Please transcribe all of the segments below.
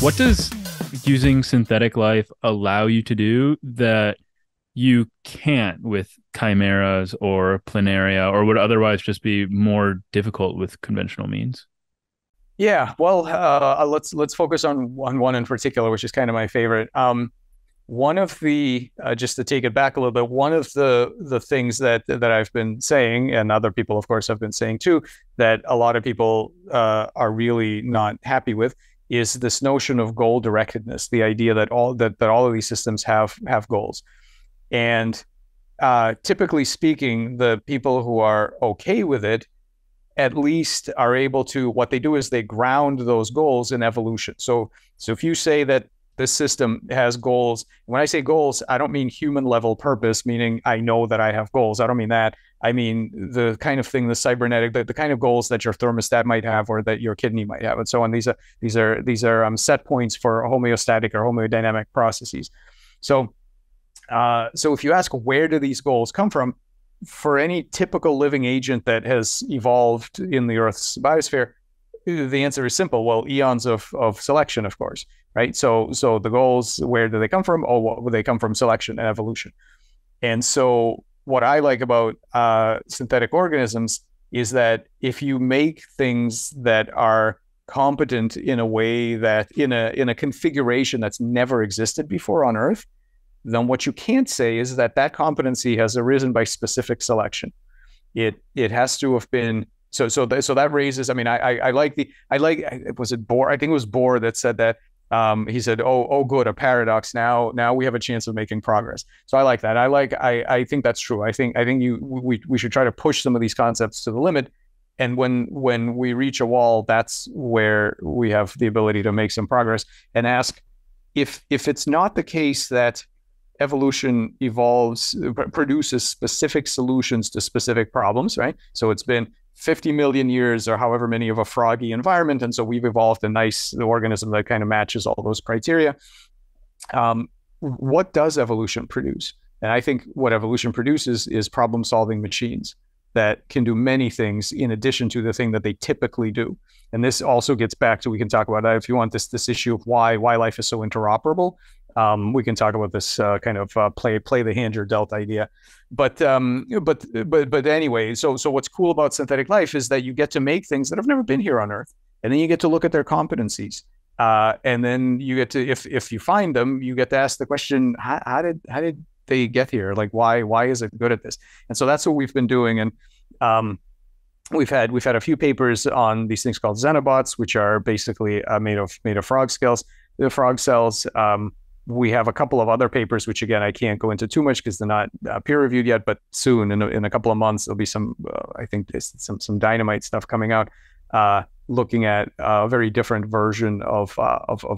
What does using synthetic life allow you to do that you can't with chimeras or planaria or would otherwise just be more difficult with conventional means? Yeah, well, let's focus on one in particular, which is kind of my favorite. One of the just to take it back a little bit, one of the things that I've been saying, and other people, of course, have been saying too, that a lot of people are really not happy with, is this notion of goal directedness, the idea that all of these systems have goals, and typically speaking, the people who are okay with it at least are able to, what they do is they ground those goals in evolution. So if you say that this system has goals, when I say goals, I don't mean human level purpose, meaning I know that I have goals. I don't mean that. I mean the kind of thing, the cybernetic, the kind of goals that your thermostat might have or that your kidney might have, and so on. These are set points for homeostatic or homodynamic processes. So if you ask where do these goals come from, for any typical living agent that has evolved in the Earth's biosphere, the answer is simple. Well, eons of selection, of course, right? So the goals, where do they come from? Oh, well, they come from selection and evolution. And so what I like about synthetic organisms is that if you make things that are competent in a way that in a configuration that's never existed before on Earth, then what you can't say is that that competency has arisen by specific selection. It has to have been so that raises. I mean, was it Bohr? I think it was Bohr that said that. He said, "Oh, good, a paradox. Now we have a chance of making progress." So I like that. I think that's true. We should try to push some of these concepts to the limit. And when we reach a wall, that's where we have the ability to make some progress and ask if it's not the case that evolution produces specific solutions to specific problems, right? So it's been 50 million years or however many of a froggy environment. And so we've evolved a nice organism that kind of matches all those criteria. What does evolution produce? And I think what evolution produces is problem-solving machines that can do many things in addition to the thing that they typically do. And this also gets back to, we can talk about that if you want, this issue of why life is so interoperable. We can talk about this kind of play the hand you're dealt idea, but anyway. So what's cool about synthetic life is that you get to make things that have never been here on Earth, and then you get to look at their competencies, and then you get to, if you find them, you get to ask the question: how did they get here? Like why is it good at this? And so that's what we've been doing, and we've had a few papers on these things called xenobots, which are basically made of frog cells. The frog cells. We have a couple of other papers, which again I can't go into too much because they're not peer reviewed yet. But soon, in a couple of months, there'll be some. I think there's some dynamite stuff coming out, looking at a very different version of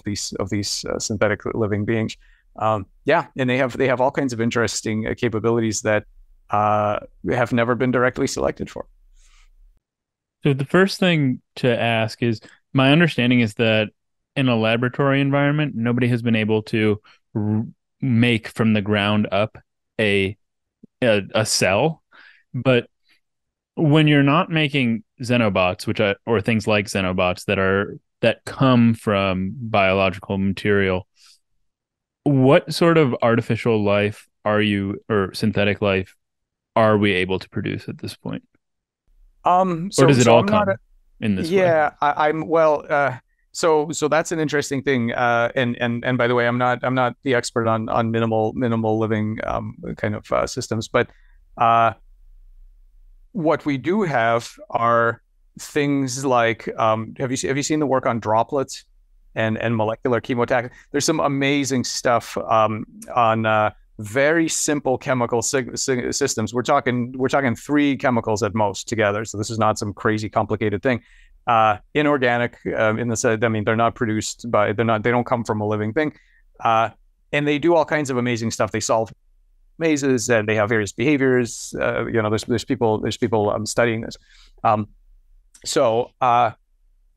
these synthetic living beings. Yeah, and they have all kinds of interesting capabilities that have never been directly selected for. So the first thing to ask is, my understanding is that in a laboratory environment, nobody has been able to make from the ground up a cell. But when you're not making xenobots, or things like xenobots that come from biological material, what sort of artificial life or synthetic life are we able to produce at this point? Or does it all I'm not. come in this way? Yeah, I'm well. So that's an interesting thing. And by the way, I'm not the expert on minimal living kind of systems, but what we do have are things like have you seen the work on droplets and molecular chemotech? There's some amazing stuff on very simple chemical systems. We're talking three chemicals at most together. So this is not some crazy complicated thing. Inorganic in the sense, I mean, they don't come from a living thing, and they do all kinds of amazing stuff. They solve mazes and they have various behaviors. There's people studying this. So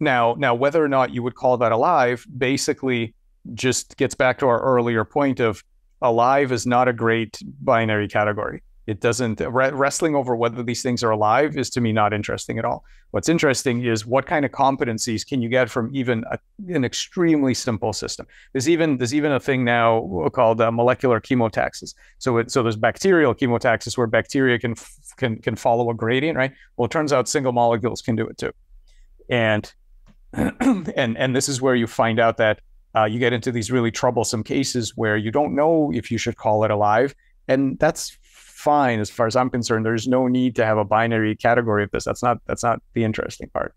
now whether or not you would call that alive basically just gets back to our earlier point of alive is not a great binary category. It doesn't, wrestling over whether these things are alive is to me not interesting at all. What's interesting is what kind of competencies can you get from even an extremely simple system. There's even a thing now called molecular chemotaxis. So there's bacterial chemotaxis where bacteria can follow a gradient, right? Well, it turns out single molecules can do it too. And and this is where you find out that you get into these really troublesome cases where you don't know if you should call it alive, and that's fine as far as I'm concerned. There's no need to have a binary category of this. That's not the interesting part.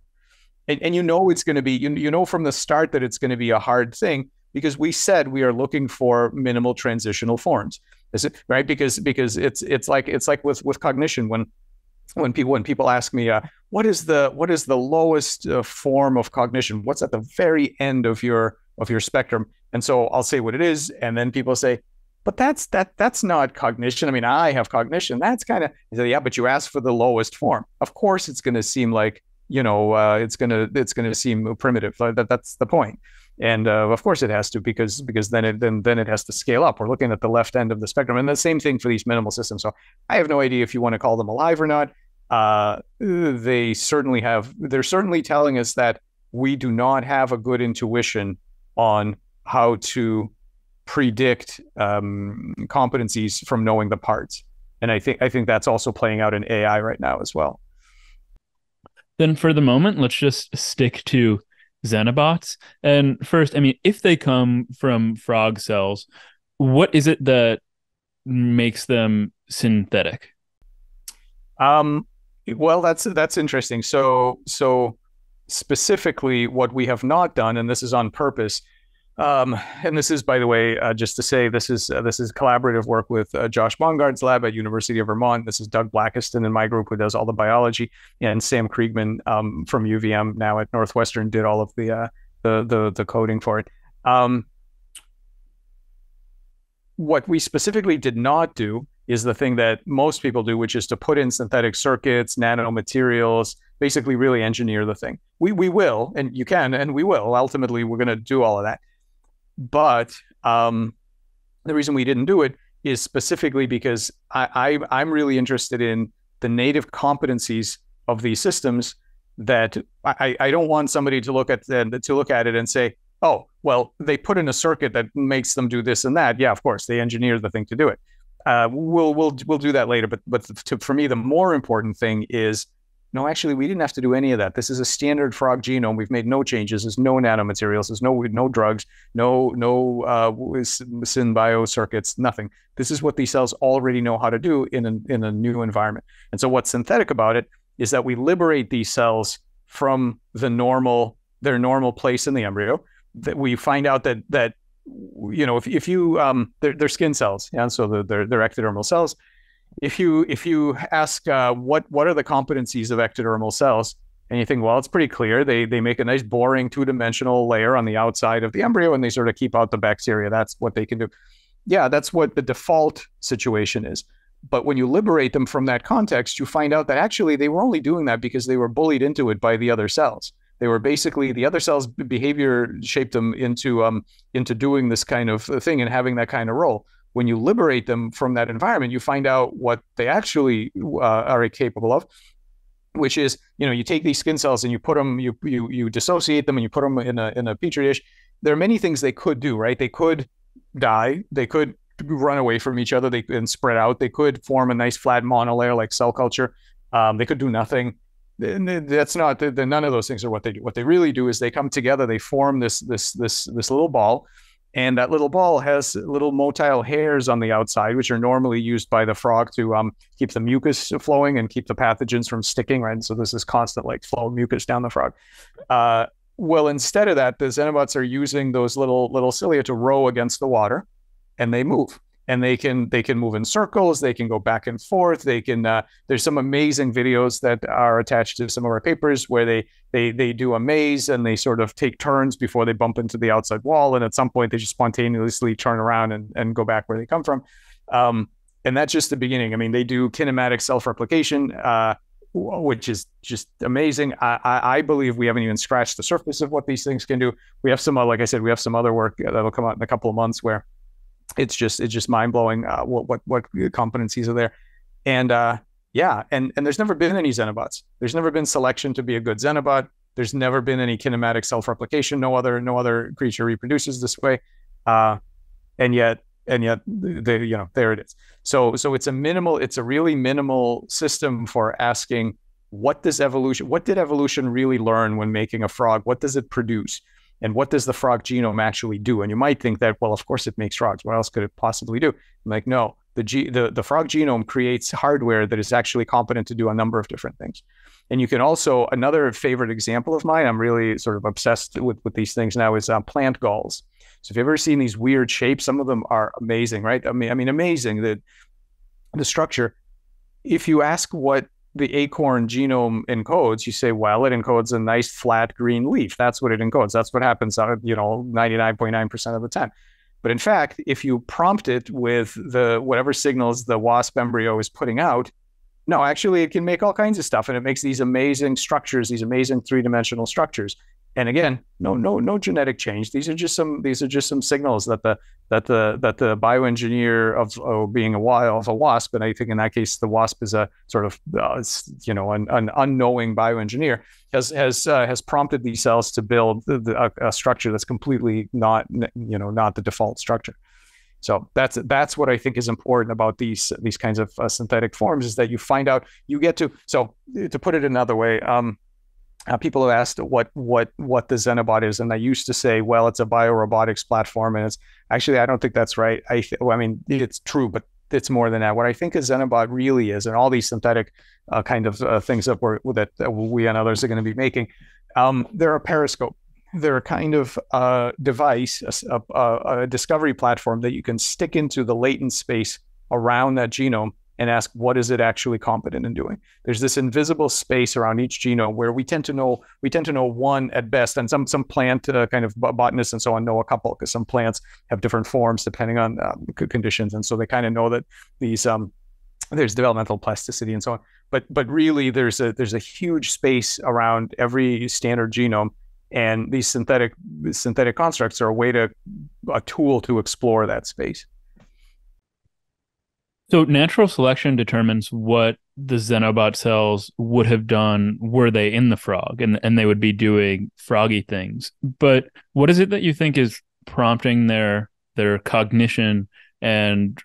And you know it's going to be you know from the start that it's going to be a hard thing because we said we are looking for minimal transitional forms. Is it right? Because it's like with cognition when people ask me what is the lowest form of cognition? What's at the very end of your spectrum? And so I'll say what it is, and then people say, but that's not cognition. I mean, I have cognition. That's kind of, yeah, but you asked for the lowest form. Of course, it's going to seem like, it's going to seem primitive. That's the point. And of course it has to, because then it has to scale up. We're looking at the left end of the spectrum, and the same thing for these minimal systems. So I have no idea if you want to call them alive or not. They're certainly telling us that we do not have a good intuition on how to predict competencies from knowing the parts. And I think that's also playing out in AI right now as well. Then for the moment, let's just stick to xenobots. And first, I mean, if they come from frog cells, what is it that makes them synthetic? Well, that's interesting. So specifically, what we have not done, and this is on purpose, and this is, by the way, just to say, this is collaborative work with Josh Bongard's lab at University of Vermont. This is Doug Blackiston in my group who does all the biology, and Sam Kriegman from UVM now at Northwestern did all of the coding for it. What we specifically did not do is the thing that most people do, which is to put in synthetic circuits, nanomaterials, basically really engineer the thing. We will, and you can, and we will. Ultimately, we're going to do all of that. But the reason we didn't do it is specifically because I'm really interested in the native competencies of these systems. That I don't want somebody to look at it and say, oh, well, they put in a circuit that makes them do this and that. Yeah, of course, they engineered the thing to do it. We'll do that later. But for me, the more important thing is, no, actually, we didn't have to do any of that. This is a standard frog genome. We've made no changes. There's no nanomaterials. There's no drugs. No synbio circuits. Nothing. This is what these cells already know how to do in a new environment. And so what's synthetic about it is that we liberate these cells from their normal place in the embryo. That we find out that if you they're skin cells, yeah, so they're ectodermal cells. If you ask what are the competencies of ectodermal cells, and you think, well, it's pretty clear. They make a nice boring two-dimensional layer on the outside of the embryo, and they sort of keep out the bacteria. That's what they can do. Yeah, that's what the default situation is. But when you liberate them from that context, you find out that actually they were only doing that because they were bullied into it by the other cells. They were basically, the other cells' behavior shaped them into doing this kind of thing and having that kind of role. When you liberate them from that environment, you find out what they actually are capable of, which is, you take these skin cells and you put them, you dissociate them and you put them in a petri dish. There are many things they could do, right? They could die. They could run away from each other. They could spread out. They could form a nice flat monolayer like cell culture. They could do nothing. That's not. None of those things are what they do. What they really do is they come together. They form this little ball. And that little ball has little motile hairs on the outside, which are normally used by the frog to keep the mucus flowing and keep the pathogens from sticking, right? And so there's this constant flow of mucus down the frog. Well, instead of that, the xenobots are using those little cilia to row against the water, and they move. And they can move in circles. They can go back and forth. They can. There's some amazing videos that are attached to some of our papers where they do a maze and they sort of take turns before they bump into the outside wall. And at some point, they just spontaneously turn around and go back where they come from. And that's just the beginning. I mean, they do kinematic self-replication, which is just amazing. I believe we haven't even scratched the surface of what these things can do. We have some, like I said, we have some other work that'll come out in a couple of months where it's just mind blowing what competencies are there. And yeah, and there's never been any xenobots. There's never been selection to be a good xenobot. There's never been any kinematic self-replication. No other creature reproduces this way. And yet there it is. So it's a really minimal system for asking, what did evolution really learn when making a frog? What does it produce? And what does the frog genome actually do? And you might think that, well, of course it makes frogs. What else could it possibly do? I'm like, no, the frog genome creates hardware that is actually competent to do a number of different things. And you can also, another favorite example of mine, I'm really sort of obsessed with these things now, is plant galls. So if you've ever seen these weird shapes, some of them are amazing, right? I mean, amazing, the structure. If you ask what the acorn genome encodes, you say, well, it encodes a nice flat green leaf. That's what it encodes. That's what happens, 99.9% of the time. But in fact, if you prompt it with whatever signals the wasp embryo is putting out, no, actually it can make all kinds of stuff, and it makes these amazing structures, these amazing three-dimensional structures. And again, no genetic change. These are just some signals that the bioengineer of being a wasp, and I think in that case the wasp is a sort of an unknowing bioengineer, has prompted these cells to build a structure that's completely not the default structure. So that's what I think is important about these kinds of synthetic forms, is that you find out, you get to. So to put it another way, people have asked what the Xenobot is, and I used to say, well, it's a biorobotics platform, and it's actually, I don't think that's right. I mean, it's true, but it's more than that. What I think a Xenobot really is, and all these synthetic kind of things that we and others are going to be making, they're a periscope. They're a kind of device, a discovery platform that you can stick into the latent space around that genome and ask, what is it actually competent in doing? There's this invisible space around each genome where we tend to know one at best, and some plant kind of botanists and so on know a couple, because some plants have different forms depending on conditions, and so they kind of know that these there's developmental plasticity and so on. But really, there's a huge space around every standard genome, and these synthetic constructs are a tool to explore that space. So natural selection determines what the xenobot cells would have done were they in the frog, and they would be doing froggy things. But what is it that you think is prompting their cognition and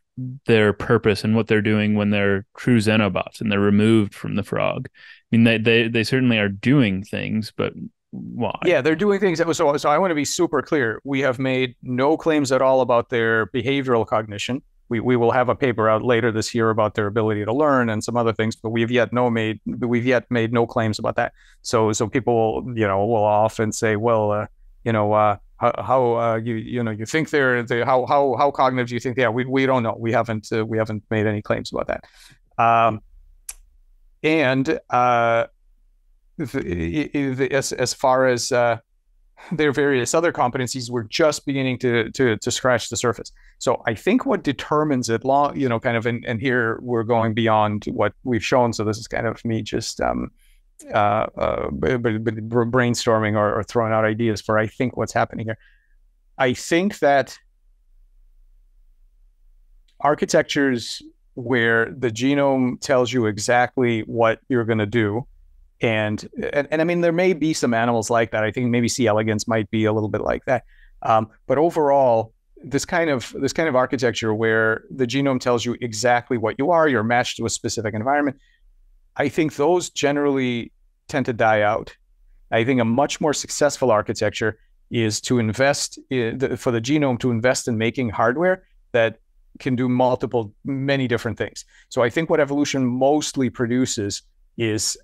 their purpose and what they're doing when they're true xenobots and they're removed from the frog? I mean, they certainly are doing things, but why? Yeah, they're doing things. So I want to be super clear. We have made no claims at all about their behavioral cognition. We will have a paper out later this year about their ability to learn and some other things, but we've yet made no claims about that. So people will often say, well, how you think how cognitive do you think they are? We don't know. We haven't made any claims about that. As far as their various other competencies, we're just beginning to scratch the surface. So I think what determines it, and here we're going beyond what we've shown. So this is kind of me just brainstorming or throwing out ideas for, I think, what's happening here. I think that architectures where the genome tells you exactly what you're going to do, and I mean, there may be some animals like that. I think maybe C. elegans might be a little bit like that. But overall, this kind of architecture where the genome tells you exactly what you are, you're matched to a specific environment, I think those generally tend to die out. I think a much more successful architecture is to invest for the genome to invest in making hardware that can do many different things. So I think what evolution mostly produces is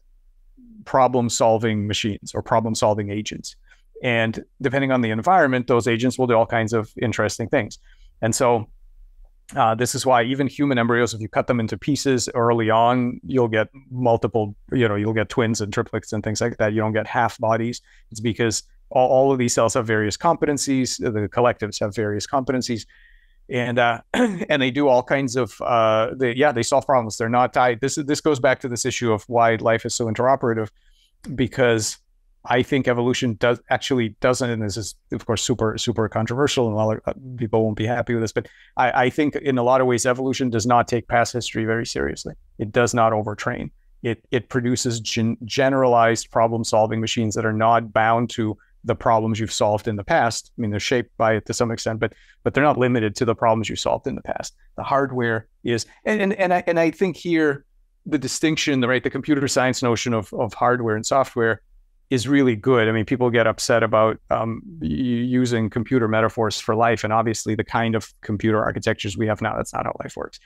problem-solving machines or problem-solving agents. And depending on the environment, those agents will do all kinds of interesting things. And so this is why even human embryos, if you cut them into pieces early on, you'll get multiple, you'll get twins and triplets and things like that. You don't get half bodies. It's because all of these cells have various competencies. The collectives have various competencies. And they do all kinds of they solve problems. They're not tied. This goes back to this issue of why life is so interoperative, because I think evolution doesn't, and this is of course super controversial, and a lot of people won't be happy with this, but I think in a lot of ways evolution does not take past history very seriously. It does not overtrain. It produces generalized problem solving machines that are not bound to the problems you've solved in the past. I mean, they're shaped by it to some extent, but they're not limited to the problems you solved in the past. The hardware is, and I think here the distinction, right, the computer science notion of hardware and software is really good. I mean, people get upset about using computer metaphors for life, and obviously the kind of computer architectures we have now, that's not how life works.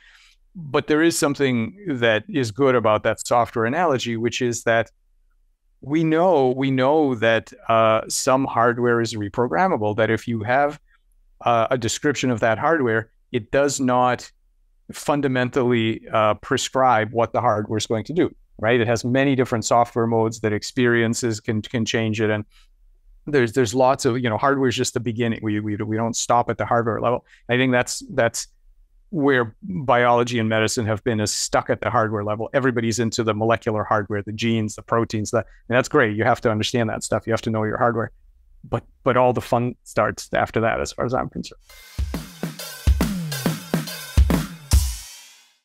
But there is something that is good about that software analogy, which is that we know that some hardware is reprogrammable, that if you have a description of that hardware, it does not fundamentally prescribe what the hardware is going to do. Right? It has many different software modes that experiences can change it. And there's lots of, hardware is just the beginning. We don't stop at the hardware level. I think that's where biology and medicine have been, is stuck at the hardware level. Everybody's into the molecular hardware, the genes, the proteins, and that's great. You have to understand that stuff. You have to know your hardware. But all the fun starts after that, as far as I'm concerned.